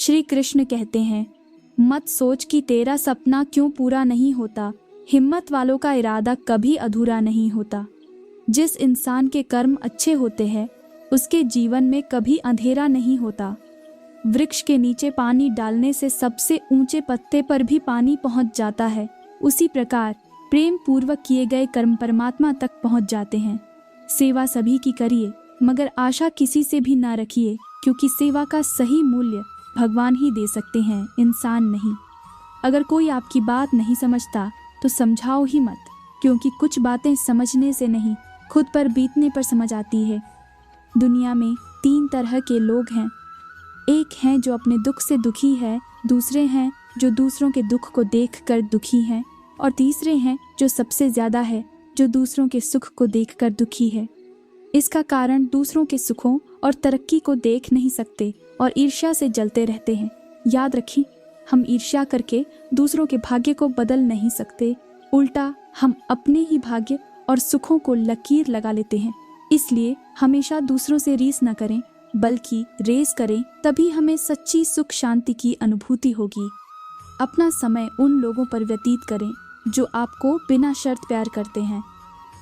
श्री कृष्ण कहते हैं, मत सोच कि तेरा सपना क्यों पूरा नहीं होता, हिम्मत वालों का इरादा कभी अधूरा नहीं होता। जिस इंसान के कर्म अच्छे होते हैं उसके जीवन में कभी अंधेरा नहीं होता। वृक्ष के नीचे पानी डालने से सबसे ऊंचे पत्ते पर भी पानी पहुंच जाता है। उसी प्रकार प्रेम पूर्वक किए गए कर्म परमात्मा तक पहुंच जाते हैं। सेवा सभी की करिए, मगर आशा किसी से भी ना रखिए, क्योंकि सेवा का सही मूल्य भगवान ही दे सकते हैं, इंसान नहीं। अगर कोई आपकी बात नहीं समझता तो समझाओ ही मत, क्योंकि कुछ बातें समझने से नहीं, खुद पर बीतने पर समझ आती है। दुनिया में 3 तरह के लोग हैं। एक हैं जो अपने दुख से दुखी है, दूसरे हैं जो दूसरों के दुख को देखकर दुखी हैं, और तीसरे हैं जो सबसे ज़्यादा है, जो दूसरों के सुख को देखकर दुखी है। इसका कारण दूसरों के सुखों और तरक्की को देख नहीं सकते और ईर्ष्या से जलते रहते हैं। याद रखें, हम ईर्ष्या करके दूसरों के भाग्य को बदल नहीं सकते, उल्टा हम अपने ही भाग्य और सुखों को लकीर लगा लेते हैं। इसलिए हमेशा दूसरों से रीस न करें, बल्कि रेस करें, तभी हमें सच्ची सुख शांति की अनुभूति होगी। अपना समय उन लोगों पर व्यतीत करें जो आपको बिना शर्त प्यार करते हैं।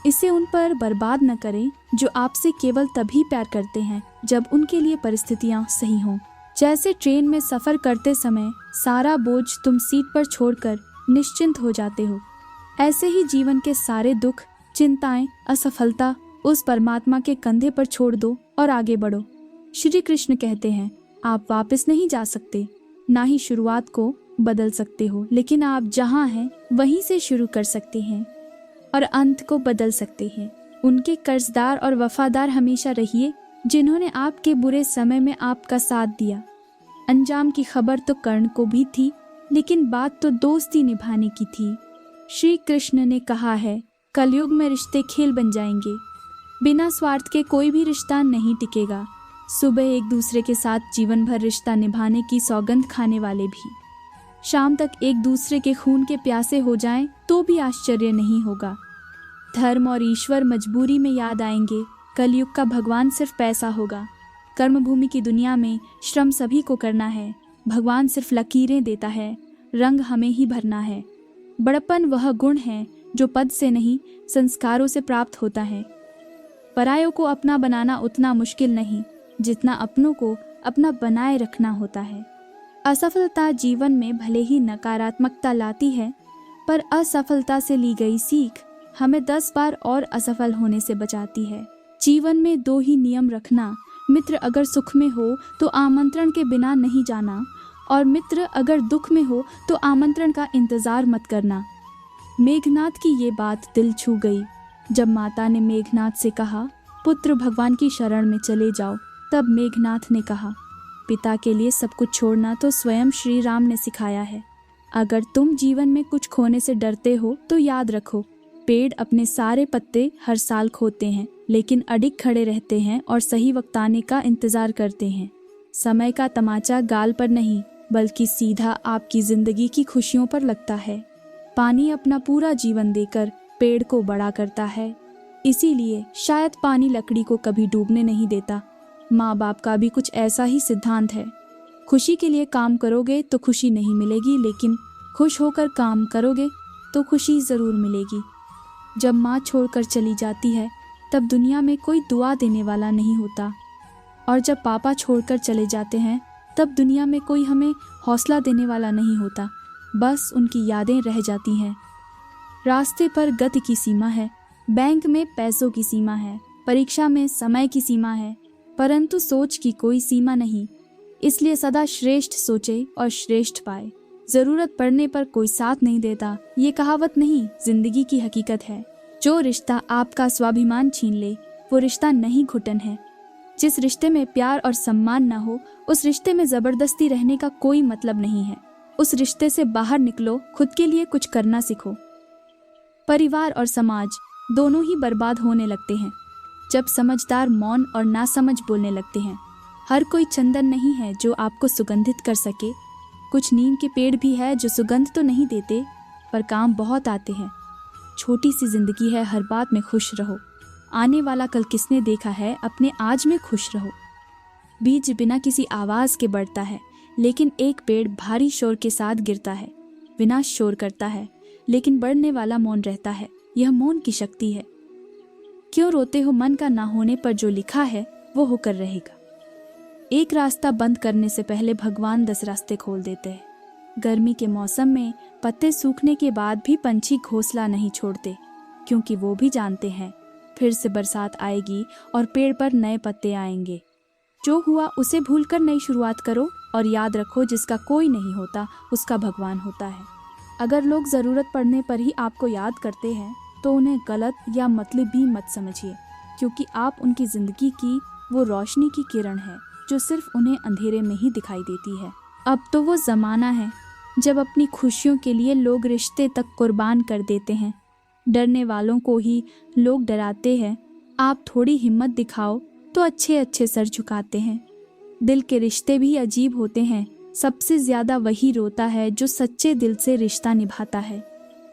इसे उन पर बर्बाद न करें जो आपसे केवल तभी प्यार करते हैं जब उनके लिए परिस्थितियां सही हों। जैसे ट्रेन में सफ़र करते समय सारा बोझ तुम सीट पर छोड़कर निश्चिंत हो जाते हो, ऐसे ही जीवन के सारे दुख, चिंताएं, असफलता उस परमात्मा के कंधे पर छोड़ दो और आगे बढ़ो। श्री कृष्ण कहते हैं, आप वापस नहीं जा सकते, ना ही शुरुआत को बदल सकते हो, लेकिन आप जहाँ हैं वहीं से शुरू कर सकते हैं और अंत को बदल सकते हैं। उनके कर्जदार और वफादार हमेशा रहिए जिन्होंने आपके बुरे समय में आपका साथ दिया। अंजाम की खबर तो कर्ण को भी थी, लेकिन बात तो दोस्ती निभाने की थी। श्री कृष्ण ने कहा है, कलयुग में रिश्ते खेल बन जाएंगे। बिना स्वार्थ के कोई भी रिश्ता नहीं टिकेगा। सुबह एक दूसरे के साथ जीवन भर रिश्ता निभाने की सौगंध खाने वाले भी शाम तक एक दूसरे के खून के प्यासे हो जाएं तो भी आश्चर्य नहीं होगा। धर्म और ईश्वर मजबूरी में याद आएंगे। कलयुग का भगवान सिर्फ पैसा होगा। कर्मभूमि की दुनिया में श्रम सभी को करना है। भगवान सिर्फ लकीरें देता है, रंग हमें ही भरना है। बड़प्पन वह गुण है जो पद से नहीं, संस्कारों से प्राप्त होता है। परायों को अपना बनाना उतना मुश्किल नहीं जितना अपनों को अपना बनाए रखना होता है। असफलता जीवन में भले ही नकारात्मकता लाती है, पर असफलता से ली गई सीख हमें 10 बार और असफल होने से बचाती है। जीवन में 2 ही नियम रखना, मित्र अगर सुख में हो तो आमंत्रण के बिना नहीं जाना, और मित्र अगर दुख में हो तो आमंत्रण का इंतजार मत करना। मेघनाथ की ये बात दिल छू गई। जब माता ने मेघनाथ से कहा, पुत्र भगवान की शरण में चले जाओ, तब मेघनाथ ने कहा, पिता के लिए सब कुछ छोड़ना तो स्वयं श्री राम ने सिखाया है। अगर तुम जीवन में कुछ खोने से डरते हो तो याद रखो, पेड़ अपने सारे पत्ते हर साल खोते हैं, लेकिन अडिग खड़े रहते हैं और सही वक्त आने का इंतजार करते हैं। समय का तमाचा गाल पर नहीं, बल्कि सीधा आपकी जिंदगी की खुशियों पर लगता है। पानी अपना पूरा जीवन देकर पेड़ को बड़ा करता है, इसीलिए शायद पानी लकड़ी को कभी डूबने नहीं देता। माँ बाप का भी कुछ ऐसा ही सिद्धांत है। खुशी के लिए काम करोगे तो खुशी नहीं मिलेगी, लेकिन खुश होकर काम करोगे तो खुशी ज़रूर मिलेगी। जब माँ छोड़कर चली जाती है तब दुनिया में कोई दुआ देने वाला नहीं होता, और जब पापा छोड़कर चले जाते हैं तब दुनिया में कोई हमें हौसला देने वाला नहीं होता, बस उनकी यादें रह जाती हैं। रास्ते पर गति की सीमा है, बैंक में पैसों की सीमा है, परीक्षा में समय की सीमा है, परंतु सोच की कोई सीमा नहीं। इसलिए सदा श्रेष्ठ सोचे और श्रेष्ठ पाए। जरूरत पड़ने पर कोई साथ नहीं देता, ये कहावत नहीं, जिंदगी की हकीकत है। जो रिश्ता आपका स्वाभिमान छीन ले वो रिश्ता नहीं, घुटन है। जिस रिश्ते में प्यार और सम्मान ना हो उस रिश्ते में जबरदस्ती रहने का कोई मतलब नहीं है। उस रिश्ते से बाहर निकलो, खुद के लिए कुछ करना सीखो। परिवार और समाज दोनों ही बर्बाद होने लगते हैं जब समझदार मौन और नासमझ बोलने लगते हैं। हर कोई चंदन नहीं है जो आपको सुगंधित कर सके। कुछ नीम के पेड़ भी है जो सुगंध तो नहीं देते पर काम बहुत आते हैं। छोटी सी जिंदगी है, हर बात में खुश रहो। आने वाला कल किसने देखा है, अपने आज में खुश रहो। बीज बिना किसी आवाज़ के बढ़ता है, लेकिन एक पेड़ भारी शोर के साथ गिरता है, विनाश शोर करता है, लेकिन बढ़ने वाला मौन रहता है। यह मौन की शक्ति है। क्यों रोते हो मन का ना होने पर, जो लिखा है वो होकर रहेगा। एक रास्ता बंद करने से पहले भगवान 10 रास्ते खोल देते हैं। गर्मी के मौसम में पत्ते सूखने के बाद भी पंछी घोंसला नहीं छोड़ते, क्योंकि वो भी जानते हैं फिर से बरसात आएगी और पेड़ पर नए पत्ते आएंगे। जो हुआ उसे भूलकर नई शुरुआत करो और याद रखो, जिसका कोई नहीं होता उसका भगवान होता है। अगर लोग ज़रूरत पड़ने पर ही आपको याद करते हैं तो उन्हें गलत या मतलबी मत समझिए, क्योंकि आप उनकी ज़िंदगी की वो रोशनी की किरण है जो सिर्फ उन्हें अंधेरे में ही दिखाई देती है। अब तो वो ज़माना है जब अपनी खुशियों के लिए लोग रिश्ते तक कुर्बान कर देते हैं। डरने वालों को ही लोग डराते हैं। आप थोड़ी हिम्मत दिखाओ तो अच्छे अच्छे सर झुकाते हैं। दिल के रिश्ते भी अजीब होते हैं। सबसे ज़्यादा वही रोता है जो सच्चे दिल से रिश्ता निभाता है।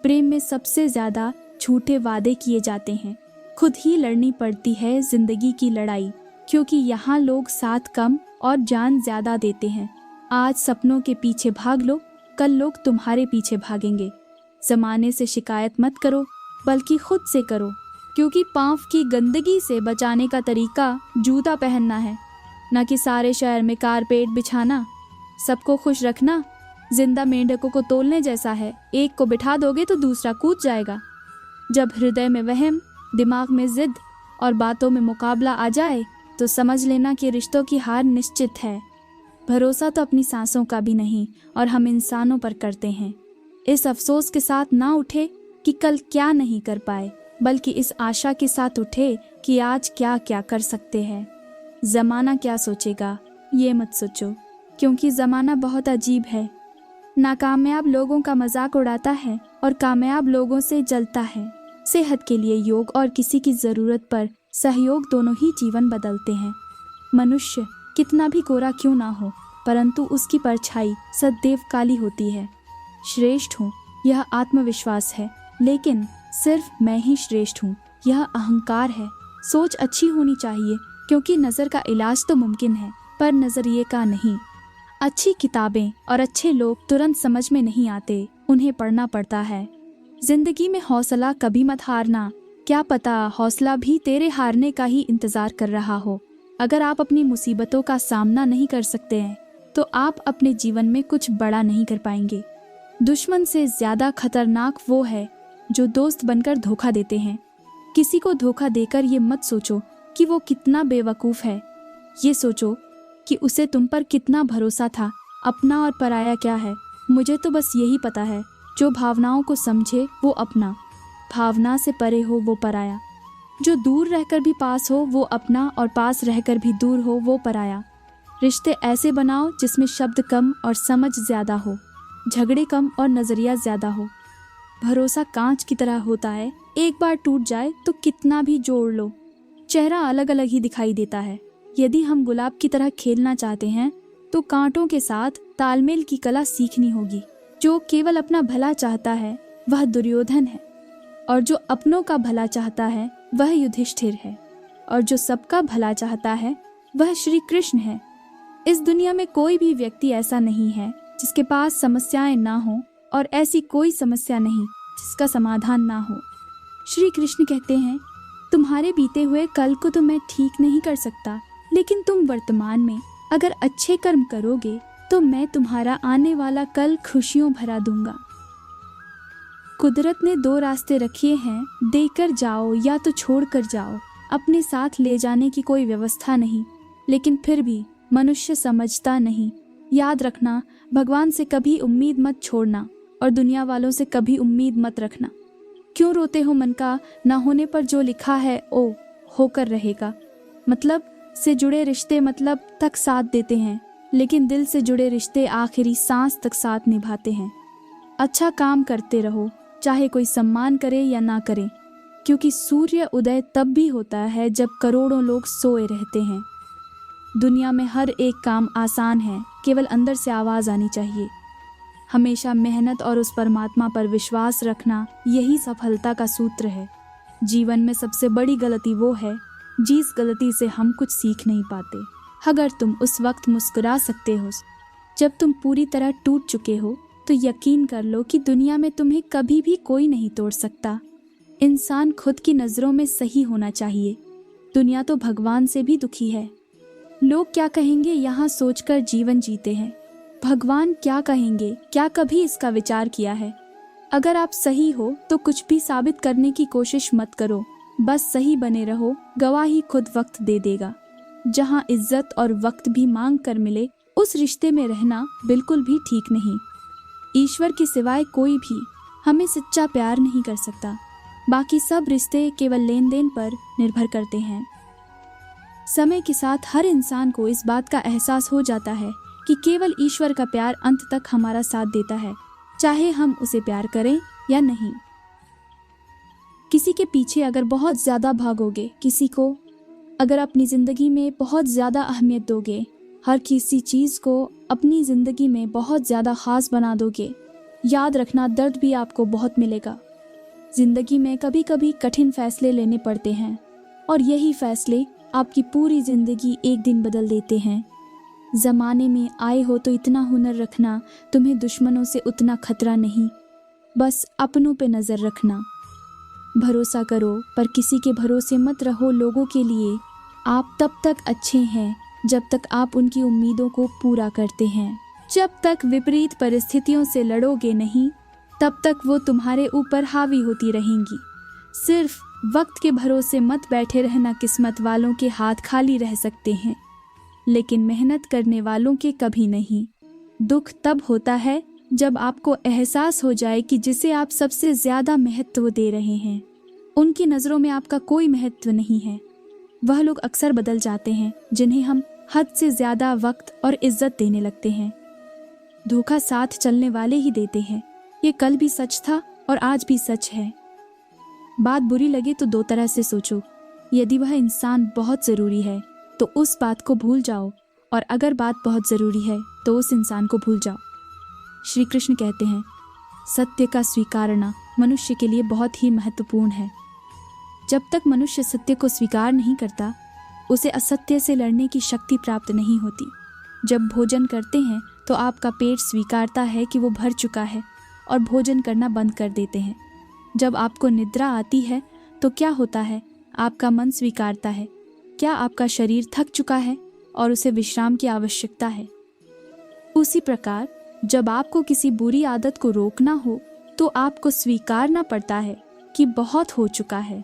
प्रेम में सबसे ज़्यादा झूठे वादे किए जाते हैं। खुद ही लड़नी पड़ती है ज़िंदगी की लड़ाई, क्योंकि यहाँ लोग साथ कम और जान ज़्यादा देते हैं। आज सपनों के पीछे भाग लो, कल लोग तुम्हारे पीछे भागेंगे। ज़माने से शिकायत मत करो, बल्कि खुद से करो, क्योंकि पाँव की गंदगी से बचाने का तरीका जूता पहनना है, न कि सारे शहर में कारपेट बिछाना। सबको खुश रखना जिंदा मेंढकों को तोलने जैसा है। एक को बिठा दोगे तो दूसरा कूद जाएगा। जब हृदय में वहम, दिमाग में जिद और बातों में मुकाबला आ जाए तो समझ लेना कि रिश्तों की हार निश्चित है। भरोसा तो अपनी सांसों का भी नहीं और हम इंसानों पर करते हैं। इस अफसोस के साथ ना उठे कि कल क्या नहीं कर पाए, बल्कि इस आशा के साथ उठे कि आज क्या क्या कर सकते हैं। ज़माना क्या सोचेगा ये मत सोचो, क्योंकि ज़माना बहुत अजीब है। नाकामयाब लोगों का मजाक उड़ाता है और कामयाब लोगों से जलता है। सेहत के लिए योग और किसी की ज़रूरत पर सहयोग दोनों ही जीवन बदलते हैं। मनुष्य कितना भी गोरा क्यों ना हो, परंतु उसकी परछाई सदैव काली होती है। श्रेष्ठ हूँ यह आत्मविश्वास है, लेकिन सिर्फ मैं ही श्रेष्ठ हूँ यह अहंकार है। सोच अच्छी होनी चाहिए, क्योंकि नज़र का इलाज तो मुमकिन है, पर नज़रिए का नहीं। अच्छी किताबें और अच्छे लोग तुरंत समझ में नहीं आते, उन्हें पढ़ना पड़ता है। जिंदगी में हौसला कभी मत हारना, क्या पता हौसला भी तेरे हारने का ही इंतज़ार कर रहा हो। अगर आप अपनी मुसीबतों का सामना नहीं कर सकते हैं तो आप अपने जीवन में कुछ बड़ा नहीं कर पाएंगे। दुश्मन से ज़्यादा खतरनाक वो है जो दोस्त बनकर धोखा देते हैं। किसी को धोखा देकर ये मत सोचो कि वो कितना बेवकूफ़ है, ये सोचो कि उसे तुम पर कितना भरोसा था। अपना और पराया क्या है, मुझे तो बस यही पता है, जो भावनाओं को समझे वो अपना, भावना से परे हो वो पराया। जो दूर रहकर भी पास हो वो अपना, और पास रहकर भी दूर हो वो पराया। रिश्ते ऐसे बनाओ जिसमें शब्द कम और समझ ज़्यादा हो, झगड़े कम और नज़रिया ज़्यादा हो। भरोसा कांच की तरह होता है, एक बार टूट जाए तो कितना भी जोड़ लो चेहरा अलग अलग ही दिखाई देता है। यदि हम गुलाब की तरह खेलना चाहते हैं तो कांटों के साथ तालमेल की कला सीखनी होगी। जो केवल अपना भला चाहता है वह दुर्योधन है, और जो अपनों का भला चाहता है वह युधिष्ठिर है, और जो सबका भला चाहता है वह श्री कृष्ण है। इस दुनिया में कोई भी व्यक्ति ऐसा नहीं है जिसके पास समस्याएं ना हो, और ऐसी कोई समस्या नहीं जिसका समाधान ना हो। श्री कृष्ण कहते हैं, तुम्हारे बीते हुए कल को तो मैं ठीक नहीं कर सकता, लेकिन तुम वर्तमान में अगर अच्छे कर्म करोगे तो मैं तुम्हारा आने वाला कल खुशियों भरा दूंगा। कुदरत ने 2 रास्ते रखे हैं, देकर जाओ या तो छोड़ कर जाओ। अपने साथ ले जाने की कोई व्यवस्था नहीं, लेकिन फिर भी मनुष्य समझता नहीं। याद रखना, भगवान से कभी उम्मीद मत छोड़ना और दुनिया वालों से कभी उम्मीद मत रखना। क्यों रोते हो मन का ना होने पर, जो लिखा है ओ होकर रहेगा। मतलब से जुड़े रिश्ते मतलब तक साथ देते हैं, लेकिन दिल से जुड़े रिश्ते आखिरी सांस तक साथ निभाते हैं। अच्छा काम करते रहो, चाहे कोई सम्मान करे या ना करे, क्योंकि सूर्य उदय तब भी होता है जब करोड़ों लोग सोए रहते हैं। दुनिया में हर एक काम आसान है, केवल अंदर से आवाज़ आनी चाहिए। हमेशा मेहनत और उस परमात्मा पर विश्वास रखना, यही सफलता का सूत्र है। जीवन में सबसे बड़ी गलती वो है जिस गलती से हम कुछ सीख नहीं पाते। अगर तुम उस वक्त मुस्कुरा सकते हो जब तुम पूरी तरह टूट चुके हो तो यकीन कर लो कि दुनिया में तुम्हें कभी भी कोई नहीं तोड़ सकता। इंसान खुद की नज़रों में सही होना चाहिए। दुनिया तो भगवान से भी दुखी है। लोग क्या कहेंगे यहाँ सोचकर जीवन जीते हैं। भगवान क्या कहेंगे, क्या कभी इसका विचार किया है? अगर आप सही हो तो कुछ भी साबित करने की कोशिश मत करो, बस सही बने रहो। गवाही खुद वक्त दे देगा। जहाँ इज्जत और वक्त भी मांग कर मिले, उस रिश्ते में रहना बिल्कुल भी ठीक नहीं। ईश्वर के सिवाय कोई भी हमें सच्चा प्यार नहीं कर सकता। बाकी सब रिश्ते केवल लेन देन पर निर्भर करते हैं। समय के साथ हर इंसान को इस बात का एहसास हो जाता है कि केवल ईश्वर का प्यार अंत तक हमारा साथ देता है, चाहे हम उसे प्यार करें या नहीं। किसी के पीछे अगर बहुत ज़्यादा भागोगे, किसी को अगर अपनी ज़िंदगी में बहुत ज़्यादा अहमियत दोगे, हर किसी चीज़ को अपनी ज़िंदगी में बहुत ज़्यादा ख़ास बना दोगे, याद रखना दर्द भी आपको बहुत मिलेगा। ज़िंदगी में कभी कभी कठिन फैसले लेने पड़ते हैं और यही फैसले आपकी पूरी ज़िंदगी एक दिन बदल देते हैं। ज़माने में आए हो तो इतना हुनर रखना, तुम्हें दुश्मनों से उतना खतरा नहीं। बस अपनों पे नज़र रखना। भरोसा करो पर किसी के भरोसे मत रहो। लोगों के लिए आप तब तक अच्छे हैं जब तक आप उनकी उम्मीदों को पूरा करते हैं। जब तक विपरीत परिस्थितियों से लड़ोगे नहीं, तब तक वो तुम्हारे ऊपर हावी होती रहेंगी। सिर्फ वक्त के भरोसे मत बैठे रहना। किस्मत वालों के हाथ खाली रह सकते हैं, लेकिन मेहनत करने वालों के कभी नहीं। दुख तब होता है जब आपको एहसास हो जाए कि जिसे आप सबसे ज़्यादा महत्व दे रहे हैं, उनकी नज़रों में आपका कोई महत्व नहीं है। वह लोग अक्सर बदल जाते हैं जिन्हें हम हद से ज़्यादा वक्त और इज्जत देने लगते हैं। धोखा साथ चलने वाले ही देते हैं। ये कल भी सच था और आज भी सच है। बात बुरी लगे तो दो तरह से सोचो। यदि वह इंसान बहुत ज़रूरी है तो उस बात को भूल जाओ, और अगर बात बहुत ज़रूरी है तो उस इंसान को भूल जाओ। श्री कृष्ण कहते हैं, सत्य का स्वीकारना मनुष्य के लिए बहुत ही महत्वपूर्ण है। जब तक मनुष्य सत्य को स्वीकार नहीं करता, उसे असत्य से लड़ने की शक्ति प्राप्त नहीं होती। जब भोजन करते हैं तो आपका पेट स्वीकारता है कि वो भर चुका है और भोजन करना बंद कर देते हैं। जब आपको निद्रा आती है तो क्या होता है? आपका मन स्वीकारता है क्या आपका शरीर थक चुका है और उसे विश्राम की आवश्यकता है। उसी प्रकार जब आपको किसी बुरी आदत को रोकना हो तो आपको स्वीकारना पड़ता है कि बहुत हो चुका है।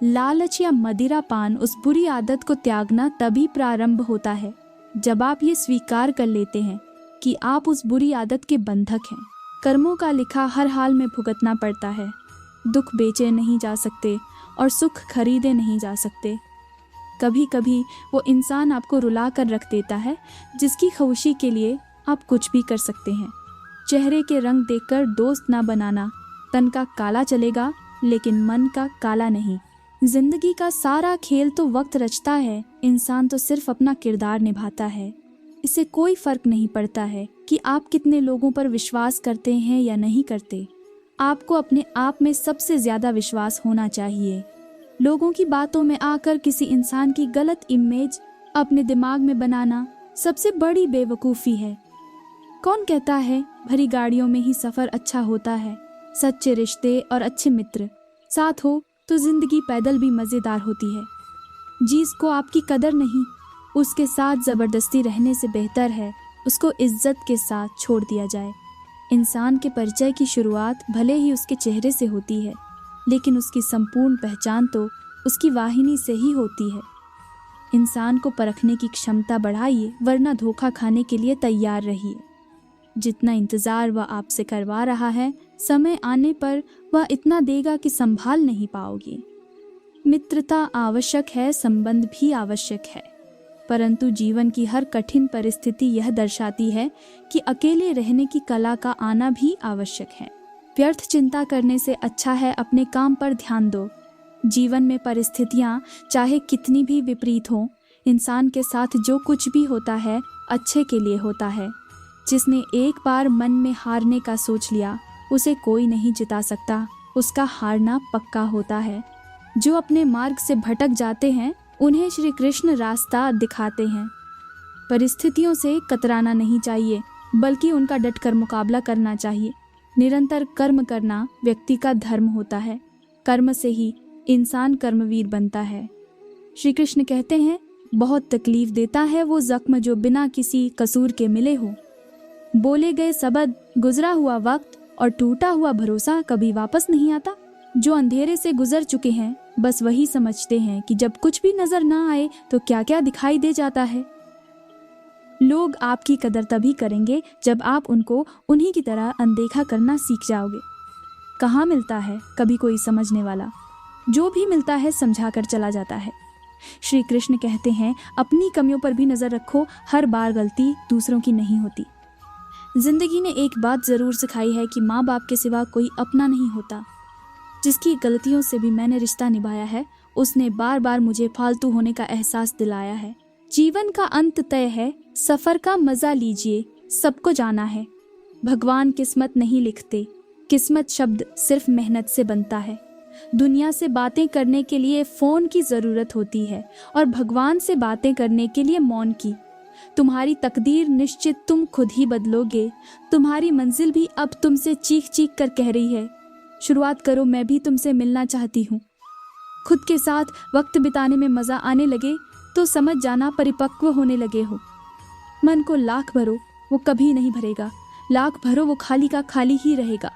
लालच या मदिरा पान उस बुरी आदत को त्यागना तभी प्रारंभ होता है जब आप ये स्वीकार कर लेते हैं कि आप उस बुरी आदत के बंधक हैं। कर्मों का लिखा हर हाल में भुगतना पड़ता है। दुख बेचे नहीं जा सकते और सुख खरीदे नहीं जा सकते। कभी कभी वो इंसान आपको रुला कर रख देता है जिसकी खुशी के लिए आप कुछ भी कर सकते हैं। चेहरे के रंग देखकर दोस्त ना बनाना। तन का काला चलेगा लेकिन मन का काला नहीं। जिंदगी का सारा खेल तो वक्त रचता है, इंसान तो सिर्फ अपना किरदार निभाता है। इससे कोई फर्क नहीं पड़ता है कि आप कितने लोगों पर विश्वास करते हैं या नहीं करते। आपको अपने आप में सबसे ज़्यादा विश्वास होना चाहिए। लोगों की बातों में आकर किसी इंसान की गलत इमेज अपने दिमाग में बनाना सबसे बड़ी बेवकूफ़ी है। कौन कहता है भरी गाड़ियों में ही सफ़र अच्छा होता है? सच्चे रिश्ते और अच्छे मित्र साथ हो तो ज़िंदगी पैदल भी मज़ेदार होती है। जिसको आपकी कदर नहीं, उसके साथ ज़बरदस्ती रहने से बेहतर है उसको इज्जत के साथ छोड़ दिया जाए। इंसान के परिचय की शुरुआत भले ही उसके चेहरे से होती है, लेकिन उसकी संपूर्ण पहचान तो उसकी वाहिनी से ही होती है। इंसान को परखने की क्षमता बढ़ाइए, वरना धोखा खाने के लिए तैयार रहिए। जितना इंतज़ार वह आपसे करवा रहा है, समय आने पर वह इतना देगा कि संभाल नहीं पाओगे। मित्रता आवश्यक है, संबंध भी आवश्यक है, परंतु जीवन की हर कठिन परिस्थिति यह दर्शाती है कि अकेले रहने की कला का आना भी आवश्यक है। व्यर्थ चिंता करने से अच्छा है अपने काम पर ध्यान दो। जीवन में परिस्थितियाँ चाहे कितनी भी विपरीत हों, इंसान के साथ जो कुछ भी होता है अच्छे के लिए होता है। जिसने एक बार मन में हारने का सोच लिया, उसे कोई नहीं जिता सकता, उसका हारना पक्का होता है। जो अपने मार्ग से भटक जाते हैं, उन्हें श्री कृष्ण रास्ता दिखाते हैं। परिस्थितियों से कतराना नहीं चाहिए, बल्कि उनका डटकर मुकाबला करना चाहिए। निरंतर कर्म करना व्यक्ति का धर्म होता है। कर्म से ही इंसान कर्मवीर बनता है। श्री कृष्ण कहते हैं, बहुत तकलीफ देता है वो जख्म जो बिना किसी कसूर के मिले हो। बोले गए शब्द, गुजरा हुआ वक्त और टूटा हुआ भरोसा कभी वापस नहीं आता। जो अंधेरे से गुजर चुके हैं बस वही समझते हैं कि जब कुछ भी नजर ना आए तो क्या क्या दिखाई दे जाता है। लोग आपकी कदर तभी करेंगे जब आप उनको उन्हीं की तरह अनदेखा करना सीख जाओगे। कहाँ मिलता है कभी कोई समझने वाला, जो भी मिलता है समझा कर चला जाता है। श्री कृष्ण कहते हैं, अपनी कमियों पर भी नजर रखो, हर बार गलती दूसरों की नहीं होती। जिंदगी ने एक बात जरूर सिखाई है कि माँ बाप के सिवा कोई अपना नहीं होता। जिसकी गलतियों से भी मैंने रिश्ता निभाया है, उसने बार बार मुझे फालतू होने का एहसास दिलाया है। जीवन का अंत तय है, सफर का मजा लीजिए, सबको जाना है। भगवान किस्मत नहीं लिखते, किस्मत शब्द सिर्फ मेहनत से बनता है। दुनिया से बातें करने के लिए फोन की जरूरत होती है और भगवान से बातें करने के लिए मौन की। तुम्हारी तकदीर निश्चित तुम खुद ही बदलोगे। तुम्हारी मंजिल भी अब तुमसे चीख चीख कर कह रही है, शुरुआत करो, मैं भी तुमसे मिलना चाहती हूँ। खुद के साथ वक्त बिताने में मजा आने लगे तो समझ जाना परिपक्व होने लगे हो। मन को लाख भरो वो कभी नहीं भरेगा, लाख भरो वो खाली का खाली ही रहेगा।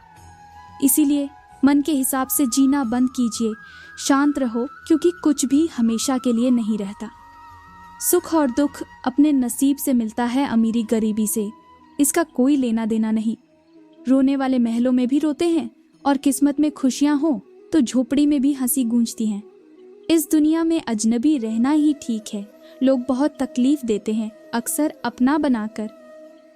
इसीलिए मन के हिसाब से जीना बंद कीजिए, शांत रहो, क्योंकि कुछ भी हमेशा के लिए नहीं रहता। सुख और दुख अपने नसीब से मिलता है, अमीरी गरीबी से इसका कोई लेना देना नहीं। रोने वाले महलों में भी रोते हैं और किस्मत में खुशियां हो तो झोपड़ी में भी हंसी गूंजती हैं। इस दुनिया में अजनबी रहना ही ठीक है। लोग बहुत तकलीफ देते हैं, अक्सर अपना बनाकर।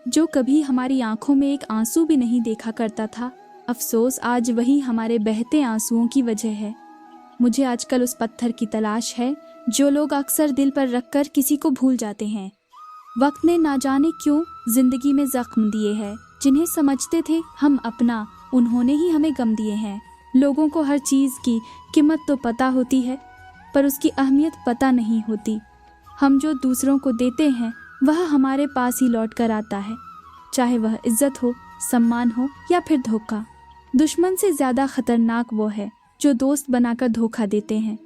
जो कभी हमारी आंखों में एक आंसू भी नहीं देखा करता था, अफसोस आज वही हमारे बहते आंसुओं की वजह है। मुझे आजकल उस पत्थर की तलाश है जो लोग अक्सर दिल पर रखकर किसी को भूल जाते हैं। वक्त ने ना जाने क्यों जिंदगी में जख्म दिए हैं। जिन्हें समझते थे हम अपना, उन्होंने ही हमें गम दिए हैं। लोगों को हर चीज़ की कीमत तो पता होती है, पर उसकी अहमियत पता नहीं होती। हम जो दूसरों को देते हैं वह हमारे पास ही लौट कर आता है, चाहे वह इज्जत हो, सम्मान हो या फिर धोखा। दुश्मन से ज़्यादा खतरनाक वो है जो दोस्त बनाकर धोखा देते हैं।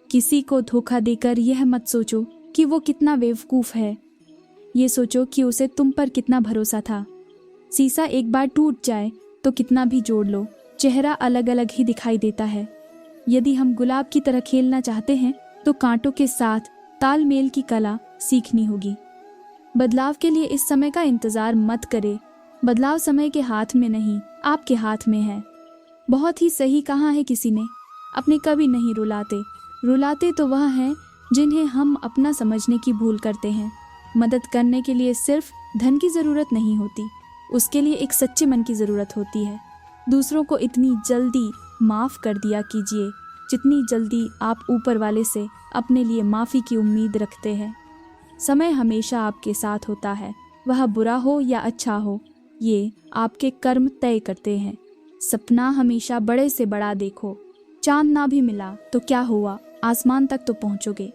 किसी को धोखा देकर यह मत सोचो कि वो कितना बेवकूफ़ है, ये सोचो कि उसे तुम पर कितना भरोसा था। शीशा एक बार टूट जाए तो कितना भी जोड़ लो, चेहरा अलग अलग ही दिखाई देता है। यदि हम गुलाब की तरह खेलना चाहते हैं तो कांटों के साथ तालमेल की कला सीखनी होगी। बदलाव के लिए इस समय का इंतज़ार मत करे। बदलाव समय के हाथ में नहीं, आपके हाथ में है। बहुत ही सही कहा है किसी ने, अपने कभी नहीं रुलाते। रुलाते तो वह हैं जिन्हें हम अपना समझने की भूल करते हैं। मदद करने के लिए सिर्फ धन की ज़रूरत नहीं होती, उसके लिए एक सच्चे मन की ज़रूरत होती है। दूसरों को इतनी जल्दी माफ़ कर दिया कीजिए जितनी जल्दी आप ऊपर वाले से अपने लिए माफ़ी की उम्मीद रखते हैं। समय हमेशा आपके साथ होता है, वह बुरा हो या अच्छा हो, ये आपके कर्म तय करते हैं। सपना हमेशा बड़े से बड़ा देखो। चांद ना भी मिला तो क्या हुआ, आसमान तक तो पहुँचोगे।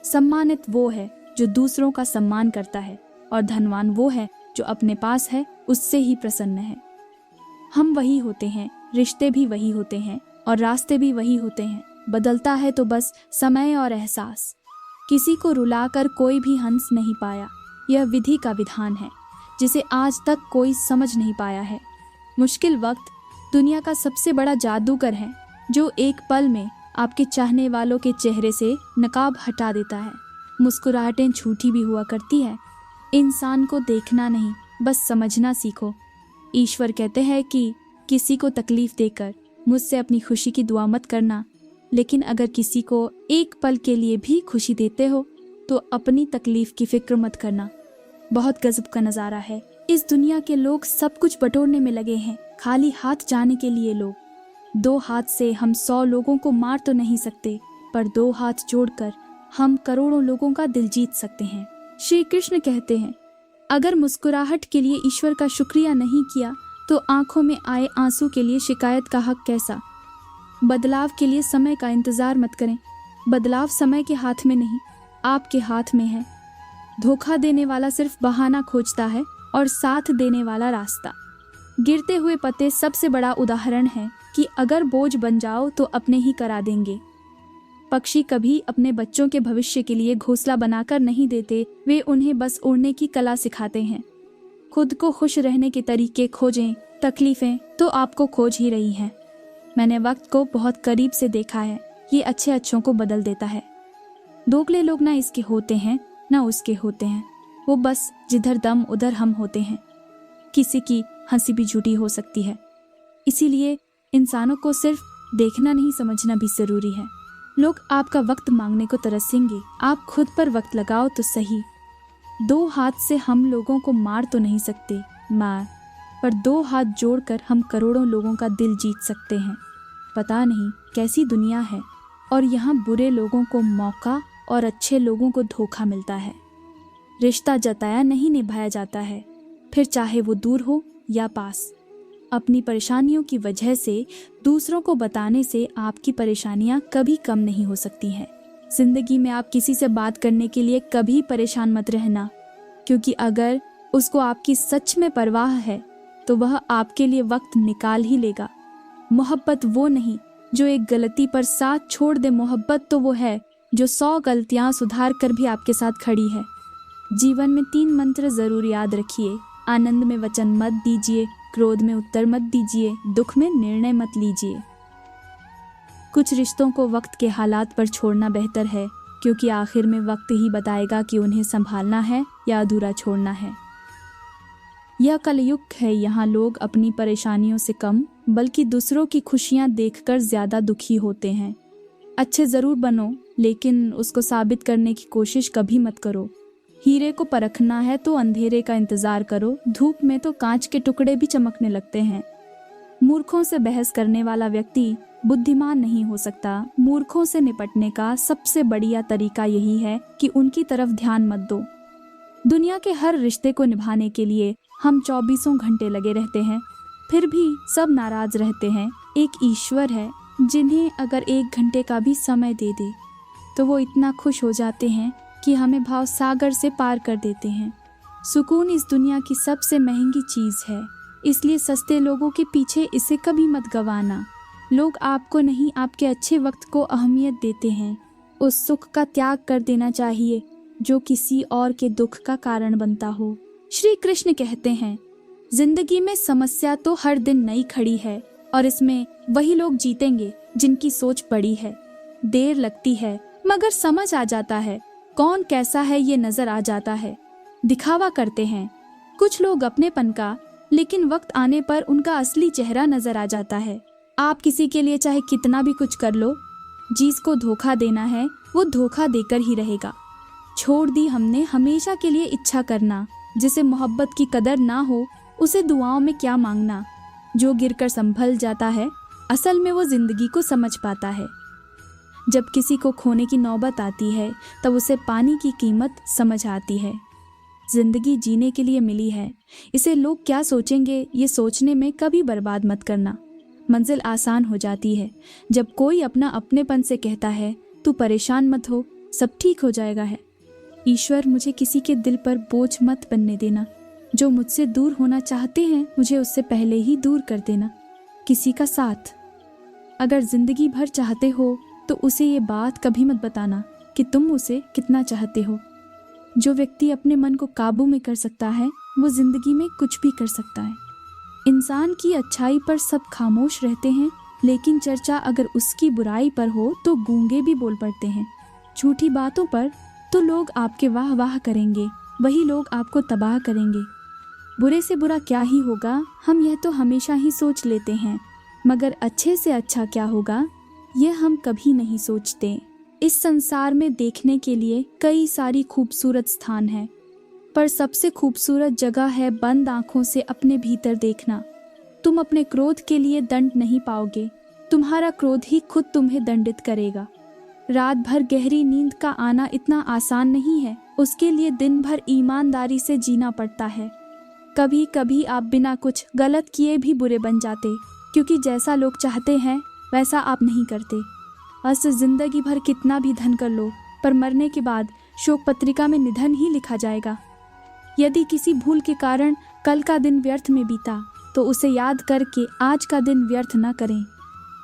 सम्मानित वो है जो दूसरों का सम्मान करता है, और धनवान वो है जो अपने पास है उससे ही प्रसन्न है। हम वही होते हैं, रिश्ते भी वही होते हैं और रास्ते भी वही होते हैं। बदलता है तो बस समय और एहसास। किसी को रुलाकर कोई भी हंस नहीं पाया, यह विधि का विधान है जिसे आज तक कोई समझ नहीं पाया है। मुश्किल वक्त दुनिया का सबसे बड़ा जादूगर है जो एक पल में आपके चाहने वालों के चेहरे से नकाब हटा देता है। मुस्कुराहटें झूठी भी हुआ करती है। इंसान को देखना नहीं, बस समझना सीखो। ईश्वर कहते हैं कि किसी को तकलीफ देकर मुझसे अपनी खुशी की दुआ मत करना, लेकिन अगर किसी को एक पल के लिए भी खुशी देते हो तो अपनी तकलीफ की फिक्र मत करना। बहुत गजब का नज़ारा है। इस दुनिया के लोग सब कुछ बटोरने में लगे हैं, खाली हाथ जाने के लिए लोग। 2 हाथ से हम 100 लोगों को मार तो नहीं सकते, पर 2 हाथ जोड़कर हम करोड़ों लोगों का दिल जीत सकते हैं। श्री कृष्ण कहते हैं, अगर मुस्कुराहट के लिए ईश्वर का शुक्रिया नहीं किया तो आंखों में आए आंसू के लिए शिकायत का हक कैसा। बदलाव के लिए समय का इंतज़ार मत करें। बदलाव समय के हाथ में नहीं, आपके हाथ में है। धोखा देने वाला सिर्फ बहाना खोजता है और साथ देने वाला रास्ता। गिरते हुए पत्ते सबसे बड़ा उदाहरण है कि अगर बोझ बन जाओ तो अपने ही करा देंगे। पक्षी कभी अपने बच्चों के भविष्य के लिए घोंसला बनाकर नहीं देते, वे उन्हें बस उड़ने की कला सिखाते हैं। खुद को खुश रहने के तरीके खोजें, तकलीफें तो आपको खोज ही रही हैं। मैंने वक्त को बहुत करीब से देखा है, ये अच्छे अच्छों को बदल देता है। दोगले लोग ना इसके होते हैं ना उसके होते हैं, वो बस जिधर दम उधर हम होते हैं। किसी की हंसी भी झूठी हो सकती है, इसीलिए इंसानों को सिर्फ देखना नहीं समझना भी जरूरी है। लोग आपका वक्त मांगने को तरसेंगे, आप खुद पर वक्त लगाओ तो सही। 2 हाथ से हम लोगों को मार तो नहीं सकते मार, पर 2 हाथ जोड़कर हम करोड़ों लोगों का दिल जीत सकते हैं। पता नहीं कैसी दुनिया है, और यहाँ बुरे लोगों को मौका और अच्छे लोगों को धोखा मिलता है। रिश्ता जताया नहीं निभाया जाता है, फिर चाहे वो दूर हो या पास। अपनी परेशानियों की वजह से दूसरों को बताने से आपकी परेशानियां कभी कम नहीं हो सकती हैं। जिंदगी में आप किसी से बात करने के लिए कभी परेशान मत रहना, क्योंकि अगर उसको आपकी सच में परवाह है तो वह आपके लिए वक्त निकाल ही लेगा। मोहब्बत वो नहीं जो एक गलती पर साथ छोड़ दे, मोहब्बत तो वो है जो 100 गलतियां सुधार कर भी आपके साथ खड़ी है। जीवन में 3 मंत्र जरूर याद रखिए। आनंद में वचन मत दीजिए, क्रोध में उत्तर मत दीजिए, दुख में निर्णय मत लीजिए। कुछ रिश्तों को वक्त के हालात पर छोड़ना बेहतर है, क्योंकि आखिर में वक्त ही बताएगा कि उन्हें संभालना है या अधूरा छोड़ना है। यह कलयुग है, यहाँ लोग अपनी परेशानियों से कम बल्कि दूसरों की खुशियाँ देखकर ज्यादा दुखी होते हैं। अच्छे जरूर बनो, लेकिन उसको साबित करने की कोशिश कभी मत करो। हीरे को परखना है तो अंधेरे का इंतजार करो, धूप में तो कांच के टुकड़े भी चमकने लगते हैं। मूर्खों से बहस करने वाला व्यक्ति बुद्धिमान नहीं हो सकता। मूर्खों से निपटने का सबसे बढ़िया तरीका यही है कि उनकी तरफ ध्यान मत दो। दुनिया के हर रिश्ते को निभाने के लिए हम 24 घंटे लगे रहते हैं, फिर भी सब नाराज रहते हैं। एक ईश्वर है जिन्हें अगर 1 घंटे का भी समय दे दे तो वो इतना खुश हो जाते हैं कि हमें भाव सागर से पार कर देते हैं। सुकून इस दुनिया की सबसे महंगी चीज़ है, इसलिए सस्ते लोगों के पीछे इसे कभी मत गंवाना। लोग आपको नहीं, आपके अच्छे वक्त को अहमियत देते हैं। उस सुख का त्याग कर देना चाहिए जो किसी और के दुख का कारण बनता हो। श्री कृष्ण कहते हैं, जिंदगी में समस्या तो हर दिन नई खड़ी है, और इसमें वही लोग जीतेंगे जिनकी सोच बड़ी है। देर लगती है मगर समझ आ जाता है, कौन कैसा है ये नजर आ जाता है। दिखावा करते हैं कुछ लोग अपनेपन का, लेकिन वक्त आने पर उनका असली चेहरा नजर आ जाता है। आप किसी के लिए चाहे कितना भी कुछ कर लो, जिसको धोखा देना है वो धोखा देकर ही रहेगा। छोड़ दी हमने हमेशा के लिए इच्छा करना, जिसे मोहब्बत की कदर ना हो उसे दुआओं में क्या मांगना। जो गिरकर संभल जाता है असल में वो जिंदगी को समझ पाता है। जब किसी को खोने की नौबत आती है तब उसे पानी की कीमत समझ आती है। जिंदगी जीने के लिए मिली है, इसे लोग क्या सोचेंगे ये सोचने में कभी बर्बाद मत करना। मंजिल आसान हो जाती है जब कोई अपना अपनेपन से कहता है, तू परेशान मत हो, सब ठीक हो जाएगा है। ईश्वर मुझे किसी के दिल पर बोझ मत बनने देना। जो मुझसे दूर होना चाहते हैं मुझे उससे पहले ही दूर कर देना। किसी का साथ अगर जिंदगी भर चाहते हो तो उसे ये बात कभी मत बताना कि तुम उसे कितना चाहते हो। जो व्यक्ति अपने मन को काबू में कर सकता है वो जिंदगी में कुछ भी कर सकता है। इंसान की अच्छाई पर सब खामोश रहते हैं, लेकिन चर्चा अगर उसकी बुराई पर हो तो गूंगे भी बोल पड़ते हैं। झूठी बातों पर तो लोग आपके वाह वाह करेंगे, वही लोग आपको तबाह करेंगे। बुरे से बुरा क्या ही होगा, हम यह तो हमेशा ही सोच लेते हैं, मगर अच्छे से अच्छा क्या होगा यह हम कभी नहीं सोचते। इस संसार में देखने के लिए कई सारी खूबसूरत स्थान हैं, पर सबसे खूबसूरत जगह है बंद आंखों से अपने भीतर देखना। तुम अपने क्रोध के लिए दंड नहीं पाओगे, तुम्हारा क्रोध ही खुद तुम्हें दंडित करेगा। रात भर गहरी नींद का आना इतना आसान नहीं है, उसके लिए दिन भर ईमानदारी से जीना पड़ता है। कभी कभी आप बिना कुछ गलत किए भी बुरे बन जाते, क्योंकि जैसा लोग चाहते हैं वैसा आप नहीं करते। बस जिंदगी भर कितना भी धन कर लो, पर मरने के बाद शोक पत्रिका में निधन ही लिखा जाएगा। यदि किसी भूल के कारण कल का दिन व्यर्थ में बीता तो उसे याद करके आज का दिन व्यर्थ न करें।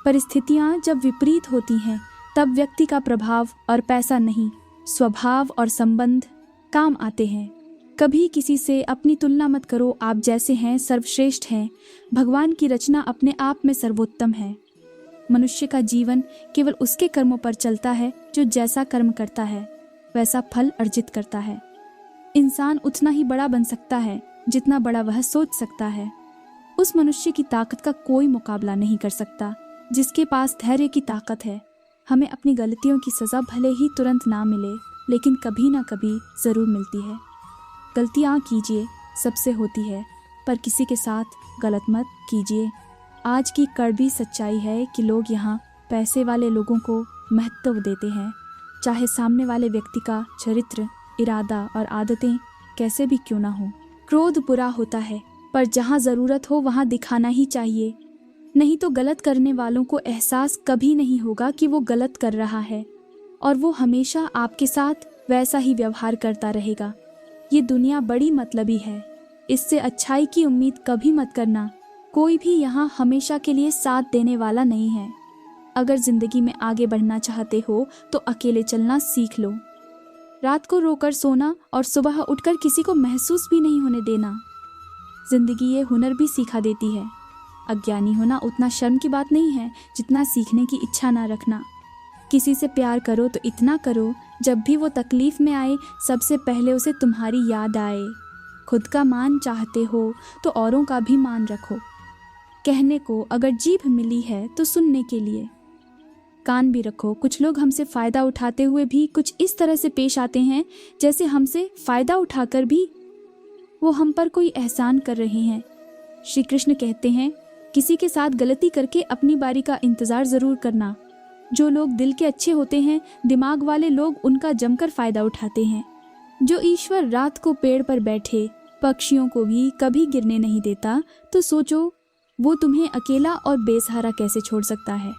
परिस्थितियाँ जब विपरीत होती हैं तब व्यक्ति का प्रभाव और पैसा नहीं, स्वभाव और संबंध काम आते हैं। कभी किसी से अपनी तुलना मत करो, आप जैसे हैं सर्वश्रेष्ठ हैं। भगवान की रचना अपने आप में सर्वोत्तम है। मनुष्य का जीवन केवल उसके कर्मों पर चलता है जो जैसा कर्म करता है वैसा फल अर्जित करता है। इंसान उतना ही बड़ा बन सकता है जितना बड़ा वह सोच सकता है। उस मनुष्य की ताकत का कोई मुकाबला नहीं कर सकता जिसके पास धैर्य की ताकत है। हमें अपनी गलतियों की सज़ा भले ही तुरंत ना मिले लेकिन कभी ना कभी ज़रूर मिलती है। गलतियाँ कीजिए, सबसे होती है, पर किसी के साथ गलत मत कीजिए। आज की कड़वी सच्चाई है कि लोग यहाँ पैसे वाले लोगों को महत्व देते हैं, चाहे सामने वाले व्यक्ति का चरित्र, इरादा और आदतें कैसे भी क्यों ना हो। क्रोध बुरा होता है पर जहाँ ज़रूरत हो वहाँ दिखाना ही चाहिए, नहीं तो गलत करने वालों को एहसास कभी नहीं होगा कि वो गलत कर रहा है और वो हमेशा आपके साथ वैसा ही व्यवहार करता रहेगा। ये दुनिया बड़ी मतलबी है, इससे अच्छाई की उम्मीद कभी मत करना। कोई भी यहाँ हमेशा के लिए साथ देने वाला नहीं है। अगर जिंदगी में आगे बढ़ना चाहते हो तो अकेले चलना सीख लो। रात को रोकर सोना और सुबह उठकर किसी को महसूस भी नहीं होने देना। जिंदगी ये हुनर भी सिखा देती है। अज्ञानी होना उतना शर्म की बात नहीं है जितना सीखने की इच्छा ना रखना। किसी से प्यार करो तो इतना करो जब भी वो तकलीफ में आए सबसे पहले उसे तुम्हारी याद आए। खुद का मान चाहते हो तो औरों का भी मान रखो। कहने को अगर जीभ मिली है तो सुनने के लिए कान भी रखो। कुछ लोग हमसे फ़ायदा उठाते हुए भी कुछ इस तरह से पेश आते हैं जैसे हमसे फ़ायदा उठाकर भी वो हम पर कोई एहसान कर रहे हैं। श्री कृष्ण कहते हैं, किसी के साथ गलती करके अपनी बारी का इंतज़ार ज़रूर करना। जो लोग दिल के अच्छे होते हैं, दिमाग वाले लोग उनका जमकर फ़ायदा उठाते हैं। जो ईश्वर रात को पेड़ पर बैठे पक्षियों को भी कभी गिरने नहीं देता, तो सोचो वो तुम्हें अकेला और बेसहारा कैसे छोड़ सकता है।